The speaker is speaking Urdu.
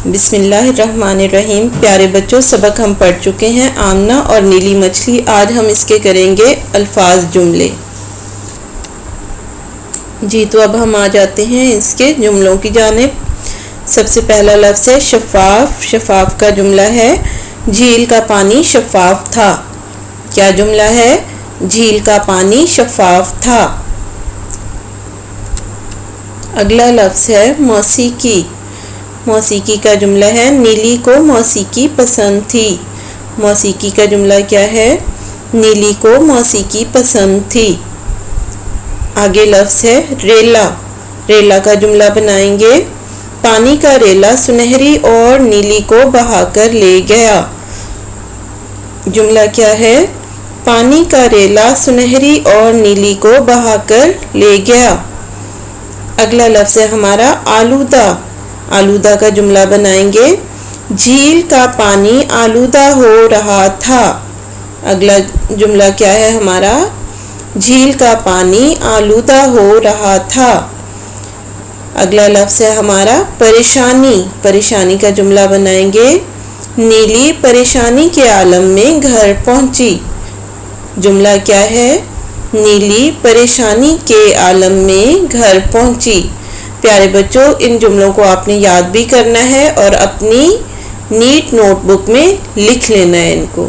بسم اللہ الرحمن الرحیم۔ پیارے بچوں، سبق ہم پڑھ چکے ہیں آمنہ اور نیلی مچھلی۔ آج ہم اس کے کریں گے الفاظ جملے۔ جی تو اب ہم آ جاتے ہیں اس کے جملوں کی جانب۔ سب سے پہلا لفظ ہے شفاف۔ شفاف کا جملہ ہے جھیل کا پانی شفاف تھا۔ کیا جملہ ہے؟ جھیل کا پانی شفاف تھا۔ اگلا لفظ ہے موسیقی۔ موسیقی کا جملہ ہے نیلی کو موسیقی پسند تھی۔ موسیقی کا جملہ کیا ہے؟ نیلی کو موسیقی پسند تھی۔ آگے لفظ ہے ریلا۔ ریلا کا جملہ بنائیں گے پانی کا ریلا سنہری اور نیلی کو بہا کر لے گیا۔ جملہ کیا ہے؟ پانی کا ریلا سنہری اور نیلی کو بہا کر لے گیا۔ اگلا لفظ ہے ہمارا آلودہ۔ آلودہ کا جملہ بنائیں گے جھیل کا پانی آلودہ ہو رہا تھا۔ اگلا جملہ کیا ہے ہمارا؟ جھیل کا پانی آلودہ ہو رہا تھا۔ اگلا لفظ ہے ہمارا پریشانی۔ پریشانی کا جملہ بنائیں گے نیلی پریشانی کے عالم میں گھر پہنچی۔ جملہ کیا ہے؟ نیلی پریشانی کے عالم میں گھر پہنچی۔ پیارے بچوں، ان جملوں کو آپ نے یاد بھی کرنا ہے اور اپنی نیٹ نوٹ بک میں لکھ لینا ہے ان کو۔